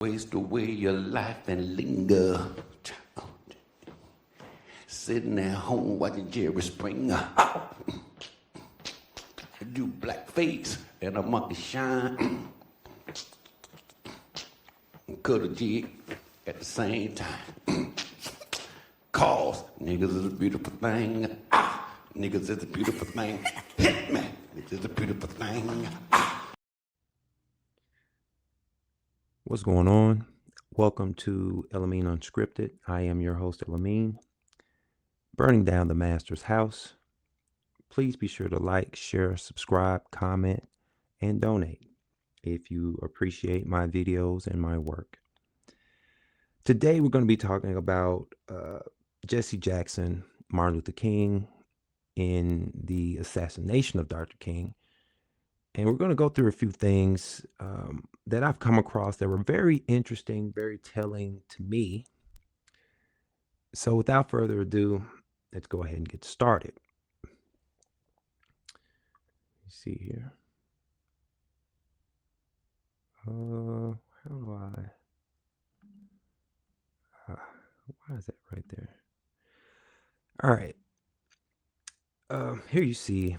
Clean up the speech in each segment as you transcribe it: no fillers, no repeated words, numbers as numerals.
Waste away your life and linger. Sitting at home watching Jerry Springer. Do blackface and a monkey shine. Cut a jig at the same time. Cause niggas is a beautiful thing. Niggas is a beautiful thing. Hit me. Niggas is a beautiful thing. What's going on? Welcome to Elamine Unscripted. I am your host, Elamine. Burning down the master's house. Please be sure to like, share, subscribe, comment, and donate if you appreciate my videos and my work. Today, we're going to be talking about Jesse Jackson, Martin Luther King, in the assassination of Dr. King. And we're going to go through a few things that I've come across that were very interesting, very telling to me. So without further ado, let's go ahead and get started. Let's see here. How do I? Why is that right there? All right. Here you see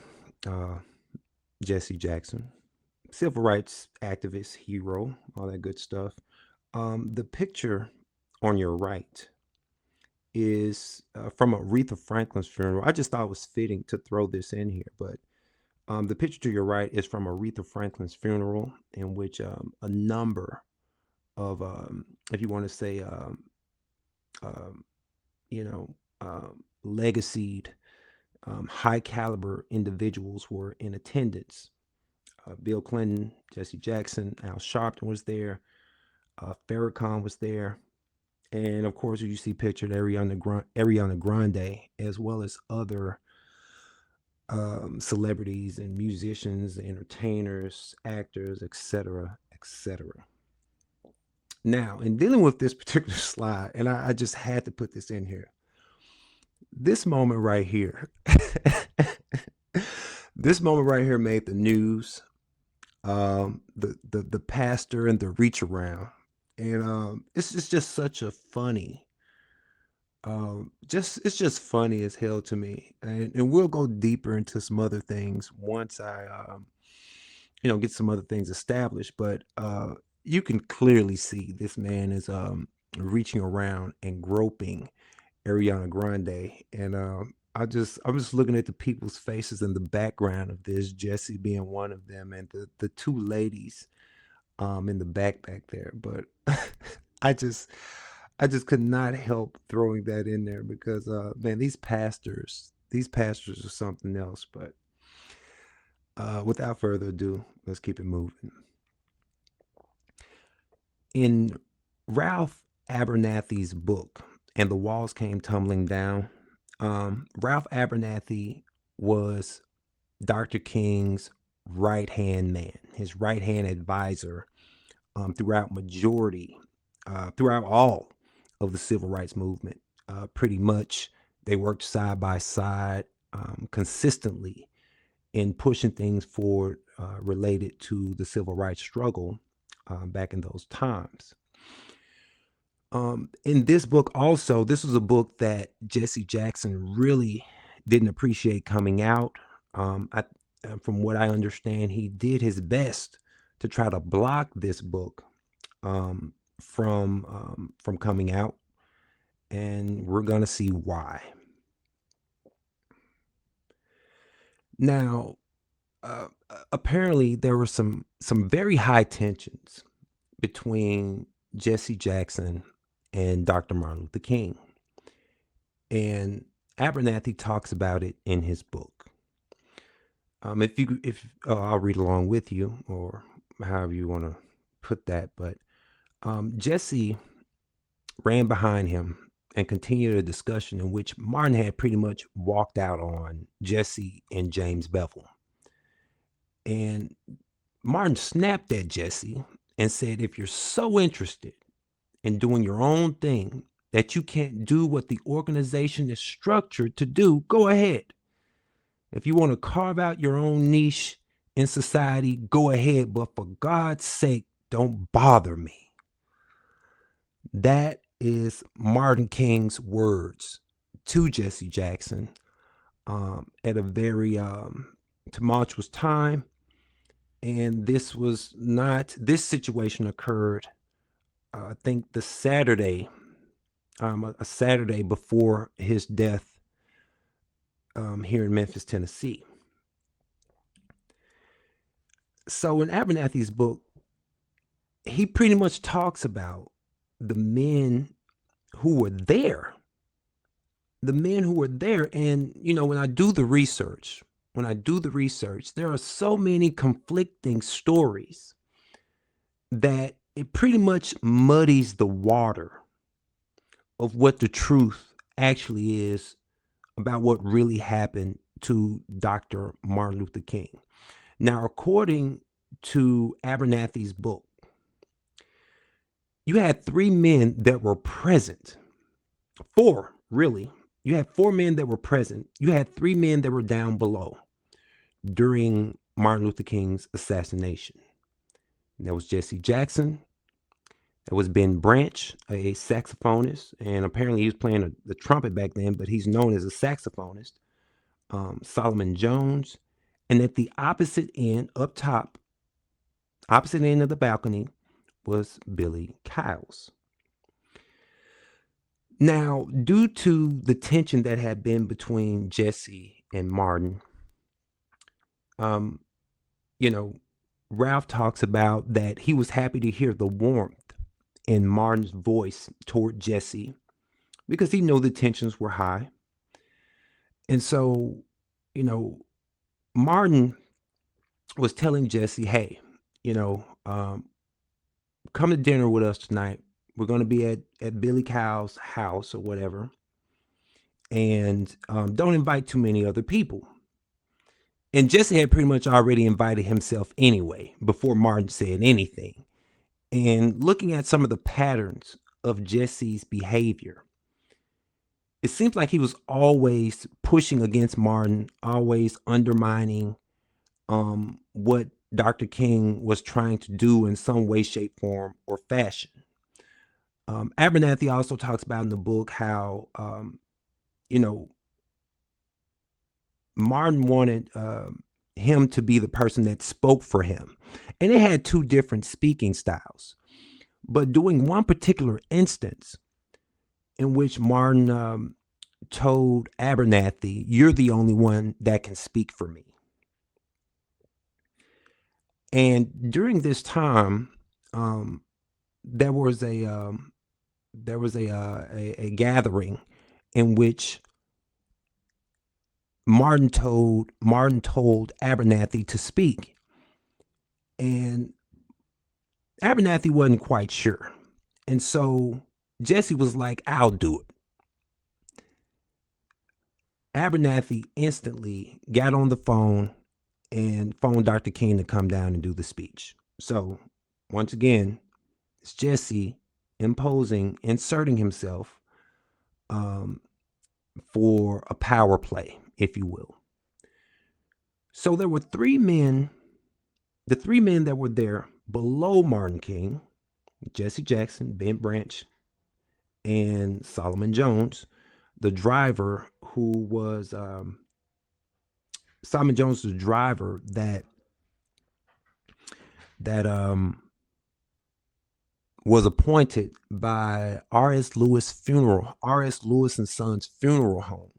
Jesse Jackson, civil rights activist, hero, all that good stuff. The picture on your right is from Aretha Franklin's funeral. I just thought it was fitting to throw this in here, but the picture to your right is from Aretha Franklin's funeral, in which a number of, if you want to say, legacied, high caliber individuals were in attendance. Bill Clinton, Jesse Jackson, Al Sharpton was there, Farrakhan was there, and of course you see pictured Ariana Grande, as well as other celebrities and musicians, entertainers, actors, etc., etc. Now, in dealing with this particular slide, and I just had to put this in here, this moment right here, made the news. The pastor and the reach around, and it's just such a funny, it's just funny as hell to me, and we'll go deeper into some other things once I get some other things established. But you can clearly see this man is reaching around and groping Ariana Grande, and I'm just looking at the people's faces in the background of this, Jesse being one of them, and the two ladies in the back there. But I just could not help throwing that in there because man, these pastors are something else. But without further ado, let's keep it moving. In Ralph Abernathy's book, And the Walls Came Tumbling Down, Ralph Abernathy was Dr. King's right-hand man, his right-hand advisor throughout all of the civil rights movement. Pretty much they worked side by side consistently in pushing things forward related to the civil rights struggle back in those times. In this book also, this was a book that Jesse Jackson really didn't appreciate coming out. From what I understand, he did his best to try to block this book from coming out, and we're gonna see why. Now, apparently there were some very high tensions between Jesse Jackson and Dr. Martin Luther King, and Abernathy talks about it in his book. If I'll read along with you, or however you want to put that, but Jesse ran behind him and continued a discussion in which Martin had pretty much walked out on Jesse and James Bevel. And Martin snapped at Jesse and said, if you're so interested in doing your own thing that you can't do what the organization is structured to do, go ahead. If you want to carve out your own niche in society, go ahead. But for God's sake, don't bother me. That is Martin King's words to Jesse Jackson at a very tumultuous time. And this situation occurred, I think, the Saturday, a Saturday before his death here in Memphis, Tennessee. So in Abernathy's book, he pretty much talks about the men who were there. And, when I do the research, there are so many conflicting stories that it pretty much muddies the water of what the truth actually is about what really happened to Dr. Martin Luther King. Now, according to Abernathy's book, you had 3 men that were present. 4, really. You had 4 men that were present. You had 3 men that were down below during Martin Luther King's assassination. And that was Jesse Jackson. That was Ben Branch, a saxophonist. And apparently he was playing the trumpet back then, but he's known as a saxophonist. Solomon Jones. And at the opposite end, up top, opposite end of the balcony, was Billy Kyles. Now, due to the tension that had been between Jesse and Martin, Ralph talks about that he was happy to hear the warmth in Martin's voice toward Jesse because he knew the tensions were high. And so, Martin was telling Jesse, hey, come to dinner with us tonight. We're going to be at Billy Kyle's house or whatever. And don't invite too many other people. And Jesse had pretty much already invited himself anyway, before Martin said anything. And looking at some of the patterns of Jesse's behavior, it seems like he was always pushing against Martin, always undermining what Dr. King was trying to do in some way, shape, form, or fashion. Abernathy also talks about in the book how, Martin wanted him to be the person that spoke for him. And they had 2 different speaking styles. But during one particular instance in which Martin told Abernathy, you're the only one that can speak for me. And during this time, there was a gathering in which Martin told Abernathy to speak, and Abernathy wasn't quite sure, and so Jesse was like, "I'll do it." Abernathy instantly got on the phone and phoned Dr. King to come down and do the speech. So once again, it's Jesse inserting himself for a power play, if you will. So there were 3 men, the 3 men that were there below Martin King, Jesse Jackson, Ben Branch, and Solomon Jones, the driver who was, Solomon Jones, the driver that was appointed by R.S. Lewis and Sons Funeral Home.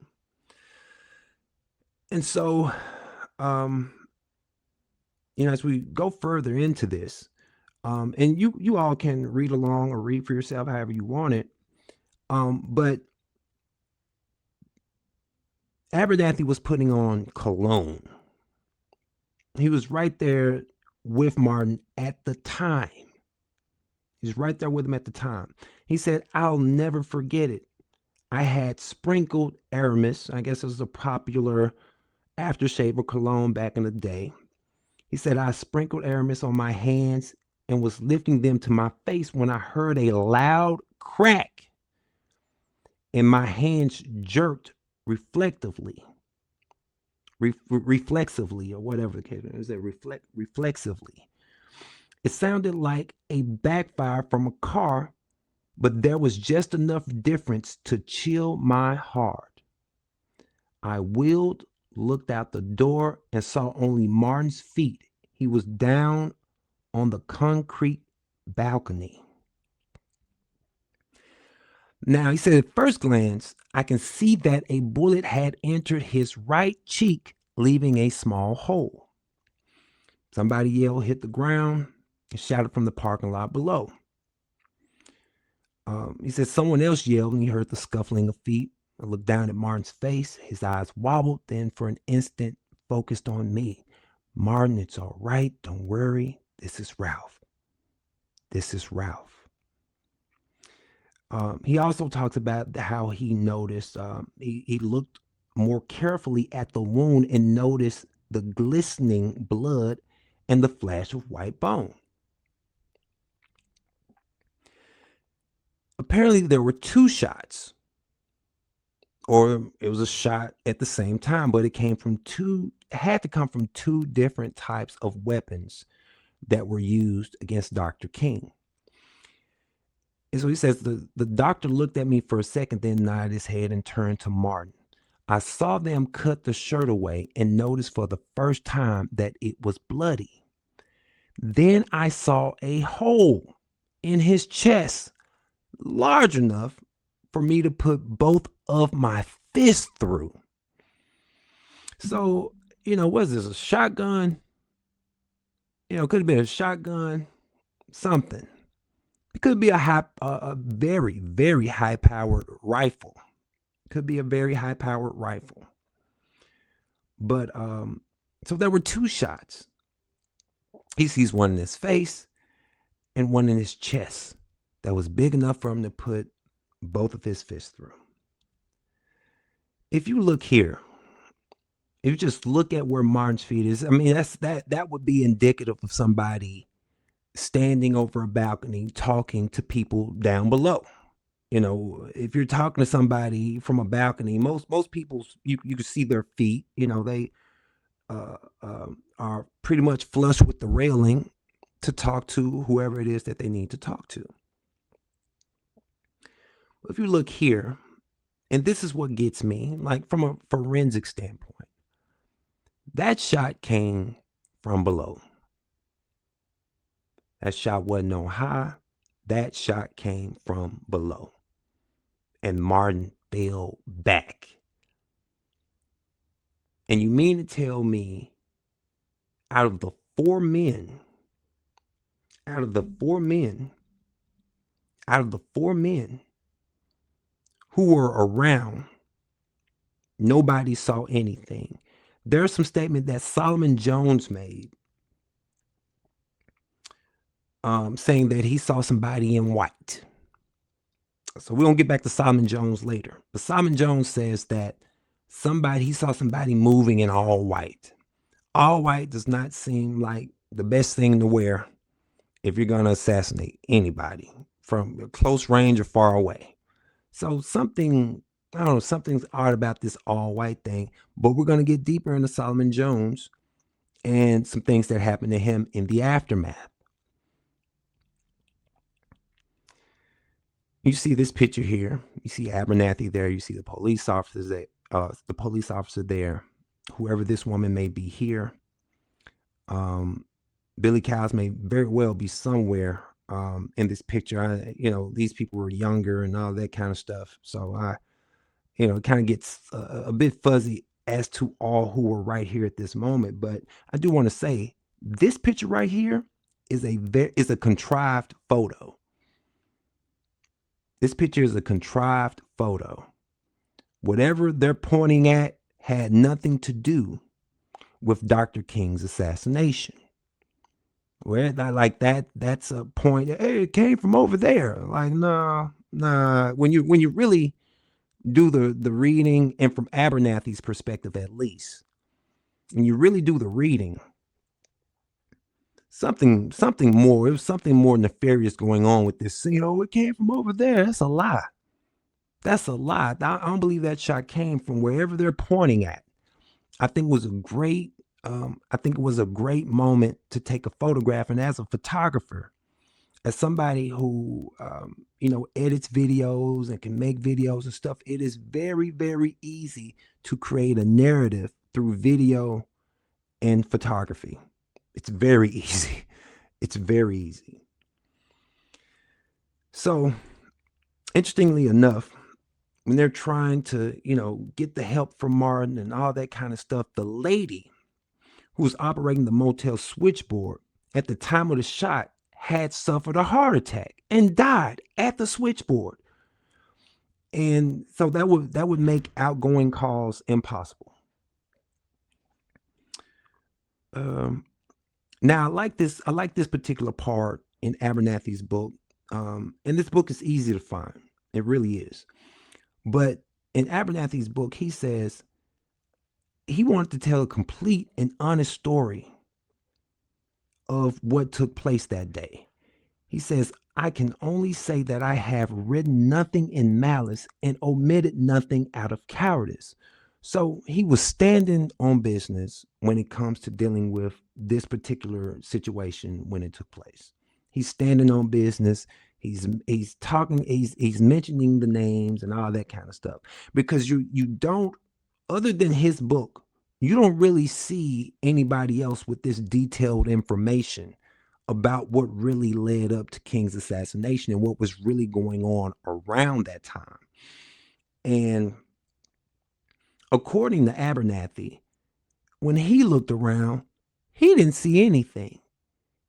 And so, as we go further into this, and you all can read along or read for yourself however you want it, but Abernathy was putting on cologne. He was right there with Martin at the time. He's right there with him at the time. He said, I'll never forget it. I had sprinkled Aramis. I guess it was a popular aftershave or cologne back in the day. He said, I sprinkled Aramis on my hands and was lifting them to my face when I heard a loud crack and my hands jerked reflexively, or whatever the case is. Reflexively. It sounded like a backfire from a car but there was just enough difference to chill my heart. I wheeled, looked out the door, and saw only Martin's feet. He was down on the concrete balcony. Now, he said, at first glance, I can see that a bullet had entered his right cheek, leaving a small hole. Somebody yelled, hit the ground, and shouted from the parking lot below. He said someone else yelled, and he heard the scuffling of feet. I looked down at Martin's face. His eyes wobbled, then for an instant focused on me. Martin, it's all right. Don't worry. This is Ralph. This is Ralph. He also talks about how he noticed, he looked more carefully at the wound and noticed the glistening blood and the flash of white bone. Apparently there were two shots, or it was a shot at the same time, but it had to come from two different types of weapons that were used against Dr. King. And so he says, the doctor looked at me for a second, then nodded his head and turned to Martin. I saw them cut the shirt away and noticed for the first time that it was bloody. Then I saw a hole in his chest large enough for me to put both of my fists through. So, what is this, a shotgun? Could have been a shotgun, something. It could be a very, very high-powered rifle. Could be a very high-powered rifle. But, so there were two shots. He sees one in his face and one in his chest that was big enough for him to put both of his fists through. If you look here, if you just look at where Martin's feet is, I mean, that would be indicative of somebody standing over a balcony talking to people down below. If you're talking to somebody from a balcony, most people, you can see their feet. They are pretty much flush with the railing to talk to whoever it is that they need to talk to. If you look here, and this is what gets me, like from a forensic standpoint, that shot came from below. That shot wasn't on high. That shot came from below. And Martin fell back. And you mean to tell me, out of the four men who were around, nobody saw anything. There's some statement that Solomon Jones made, saying that he saw somebody in white. So we're going to get back to Solomon Jones later. But Solomon Jones says that he saw somebody moving in all white. All white does not seem like the best thing to wear if you're going to assassinate anybody from close range or far away. So something's odd about this all white thing, but we're going to get deeper into Solomon Jones and some things that happened to him in the aftermath. You see this picture here. You see Abernathy there. You see the police officers there. Whoever this woman may be here. Billy Cowles may very well be somewhere in this picture. These people were younger and all that kind of stuff. So it kind of gets a bit fuzzy as to all who were right here at this moment. But I do want to say this picture right here is a contrived photo. This picture is a contrived photo. Whatever they're pointing at had nothing to do with Dr. King's assassination. Where like that's a point. Hey, it came from over there. Like, nah. When you really do the reading, and from Abernathy's perspective at least, when you really do the reading, something more. It was something more nefarious going on with this. It came from over there. That's a lie. That's a lie. I don't believe that shot came from wherever they're pointing at. I think it was a great moment to take a photograph. And as a photographer, as somebody who, edits videos and can make videos and stuff, it is very, very easy to create a narrative through video and photography. It's very easy. It's very easy. So, interestingly enough, when they're trying to, get the help from Martin and all that kind of stuff, the lady who was operating the motel switchboard at the time of the shot had suffered a heart attack and died at the switchboard. And so that would make outgoing calls impossible. Now I like this particular part in Abernathy's book. And this book is easy to find. It really is. But in Abernathy's book, he says he wanted to tell a complete and honest story of what took place that day. He says, I can only say that I have written nothing in malice and omitted nothing out of cowardice. So he was standing on business when it comes to dealing with this particular situation when it took place. He's standing on business. He's talking, he's mentioning the names and all that kind of stuff. Because you don't, other than his book, you don't really see anybody else with this detailed information about what really led up to King's assassination and what was really going on around that time. And according to Abernathy, when he looked around, he didn't see anything.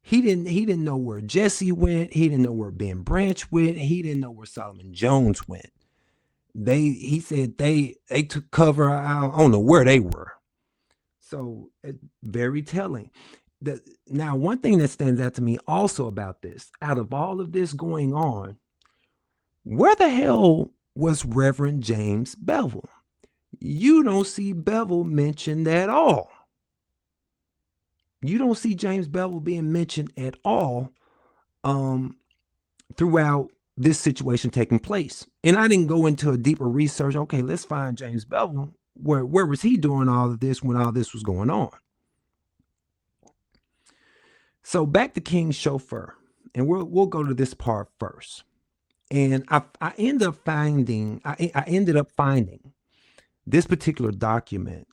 He didn't know where Jesse went. He didn't know where Ben Branch went. He didn't know where Solomon Jones went. He said they took cover. I don't know where they were. So very telling. Now, one thing that stands out to me also about this, out of all of this going on, where the hell was Reverend James Bevel? You don't see Bevel mentioned at all. You don't see James Bevel being mentioned at all throughout this situation taking place. And I didn't go into a deeper research. Okay, let's find James Bevel. Where was he doing all of this when all this was going on? So back to King's chauffeur, and we'll go to this part first. And I ended up finding this particular document,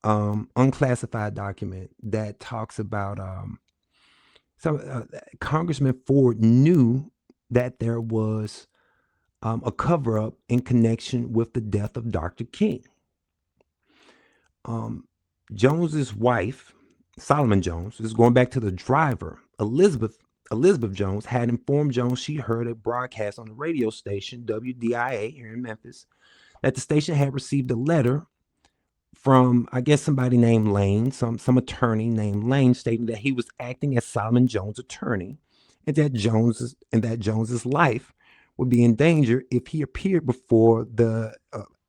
unclassified document that talks about Congressman Ford knew that there was a cover-up in connection with the death of Dr. King. Jones's wife, Solomon Jones, this is going back to the driver, Elizabeth Jones, had informed Jones she heard a broadcast on the radio station WDIA here in Memphis that the station had received a letter from, I guess, somebody named Lane, some attorney named Lane, stating that he was acting as Solomon Jones' attorney, and that Jones's life would be in danger if he appeared before the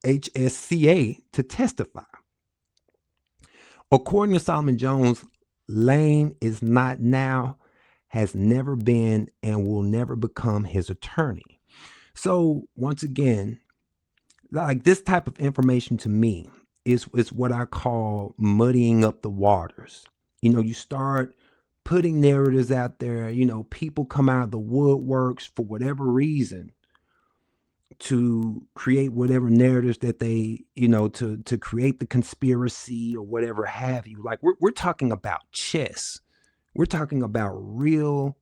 HSCA to testify. According to Solomon Jones, Lane is not now, has never been, and will never become his attorney. So once again, like, this type of information to me is what I call muddying up the waters. You start putting narratives out there, people come out of the woodworks for whatever reason to create whatever narratives that they, to create the conspiracy or whatever have you. Like, we're talking about chess. We're talking about real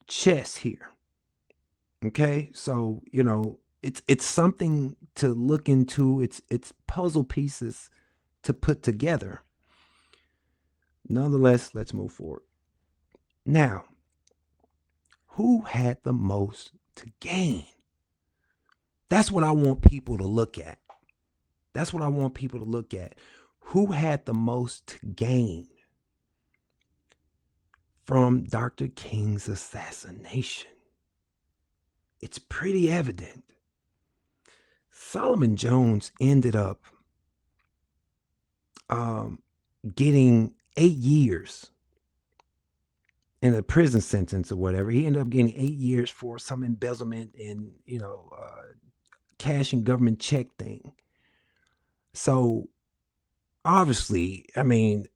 chess here. Okay? So, it's something to look into. It's puzzle pieces to put together. Nonetheless, let's move forward. Now, who had the most to gain? That's what I want people to look at. Who had the most to gain from Dr. King's assassination? It's pretty evident. Solomon Jones ended up getting 8 years in a prison sentence or whatever. He ended up getting 8 years for some embezzlement and, cash and government check thing. So obviously, I mean,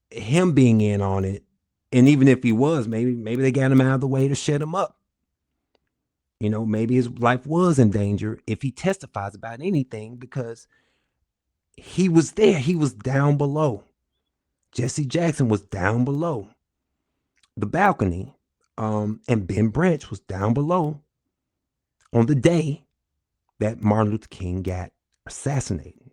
him being in on it, and even if he was, maybe they got him out of the way to shut him up. You know, maybe his life was in danger if he testifies about anything, because he was there. He was down below. Jesse Jackson was down below the balcony, and Ben Branch was down below on the day that Martin Luther King got assassinated.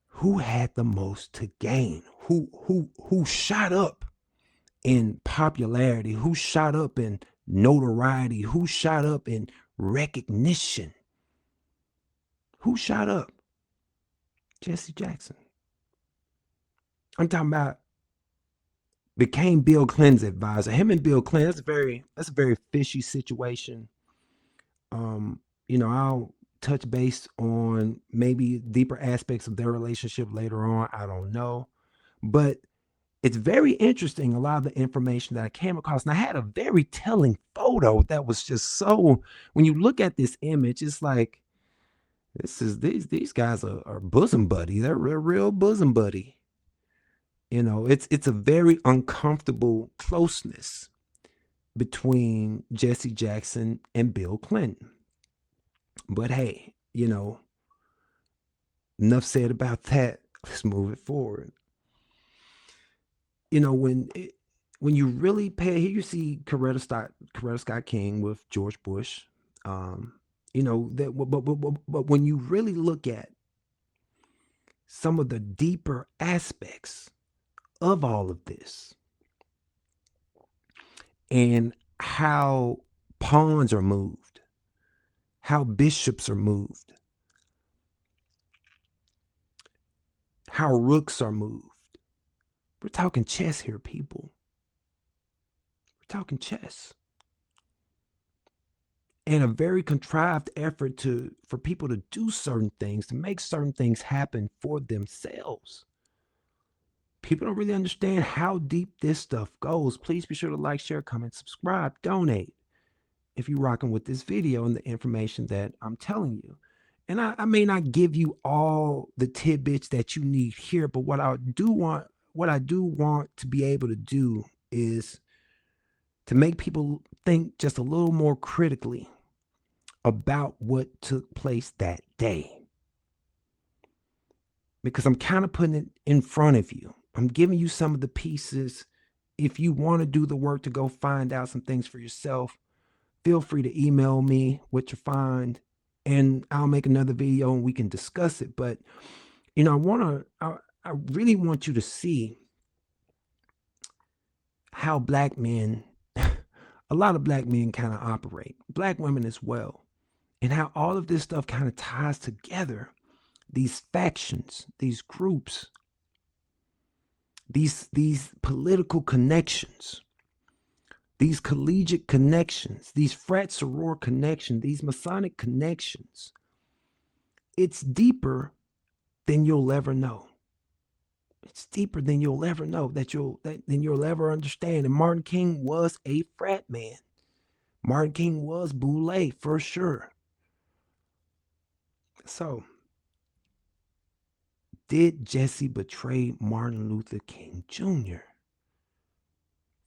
Who had the most to gain? Who shot up in popularity? Who shot up in notoriety? Who shot up in recognition? Who shot up? Jesse Jackson. I'm talking about became Bill Clinton's advisor. Him and Bill Clinton, that's a very fishy situation. You know, I'll touch base on maybe deeper aspects of their relationship later on. I don't know. But it's very interesting, a lot of the information that I came across. And I had a very telling photo that was just so, when you look at this image, it's like, these guys are bosom buddies. They're real bosom buddy. You know, it's a very uncomfortable closeness between Jesse Jackson and Bill Clinton. But hey, you know, enough said about that. Let's move it forward. You know, when you really pay, here you see Coretta Scott King with George Bush. You know that, but when you really look at some of the deeper aspects of all of this and how pawns are moved, how bishops are moved, how rooks are moved. We're talking chess here, people. We're talking chess. And a very contrived effort for people to do certain things, to make certain things happen for themselves. People don't really understand how deep this stuff goes. Please be sure to like, share, comment, subscribe, donate if you're rocking with this video and the information that I'm telling you. And I may not give you all the tidbits that you need here, but what I do want to be able to do is to make people think just a little more critically about what took place that day. Because I'm kind of putting it in front of you. I'm giving you some of the pieces. If you want to do the work to go find out some things for yourself, feel free to email me what you find, and I'll make another video and we can discuss it. But, you know, I really want you to see how black men, a lot of black men kind of operate, black women as well, and how all of this stuff kind of ties together. These factions, these groups, these political connections, these collegiate connections, these frat soror connections, these Masonic connections. It's deeper than you'll ever know. It's deeper than you'll ever know, than you'll ever understand. And Martin King was a frat man. Martin King was Boule for sure. So, did Jesse betray Martin Luther King Jr.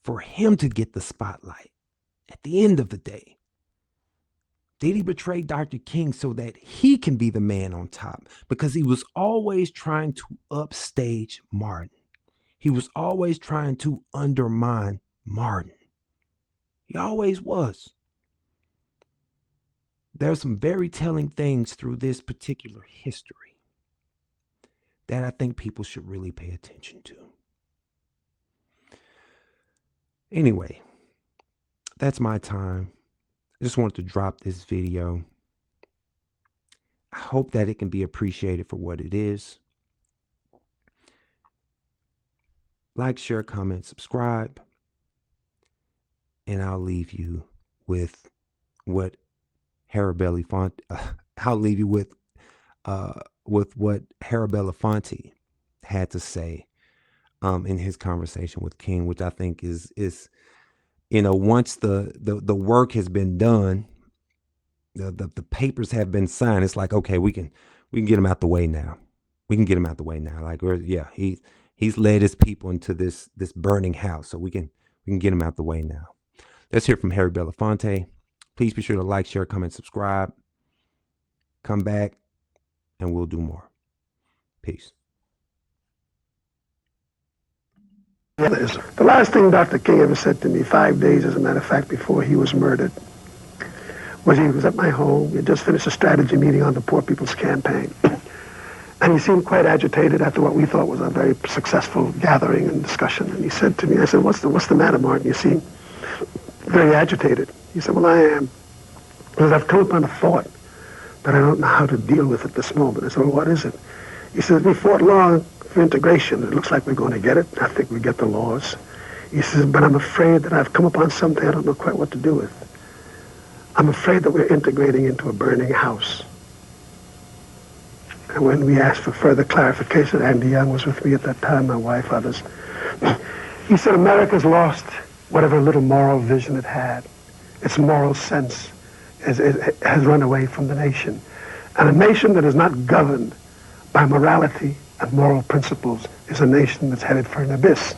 for him to get the spotlight at the end of the day? Did he betray Dr. King so that he can be the man on top? Because he was always trying to upstage Martin. He was always trying to undermine Martin. He always was. There are some very telling things through this particular history that I think people should really pay attention to. Anyway, that's my time. I just wanted to drop this video. I hope that it can be appreciated for what it is. Like, share, comment, subscribe. And I'll leave you with what Harabelli Font. I'll leave you with what Harabella Fonte had to say in his conversation with King, which I think is you know, once the work has been done, the papers have been signed, it's like, okay, we can get him out the way now. We can get him out the way now. Like, yeah, he's led his people into this burning house, so we can get him out the way now. Let's hear from Harry Belafonte. Please be sure to like, share, comment, subscribe. Come back, and we'll do more. Peace. The last thing Dr. King ever said to me, 5 days, as a matter of fact, before he was murdered, was he was at my home. We had just finished a strategy meeting on the Poor People's Campaign. And he seemed quite agitated after what we thought was a very successful gathering and discussion. And he said to me, I said, what's the matter, Martin? You seem very agitated. He said, well, I am. Because I've come upon a thought, but I don't know how to deal with it this moment. I said, well, what is it? He says, we fought long for integration. It looks like we're going to get it. I think we get the laws. He says, but I'm afraid that I've come upon something I don't know quite what to do with. I'm afraid that we're integrating into a burning house. And when we asked for further clarification, Andy Young was with me at that time, my wife, others. He said, America's lost whatever little moral vision it had. Its moral sense has run away from the nation. And a nation that is not governed by morality and moral principles is a nation that's headed for an abyss.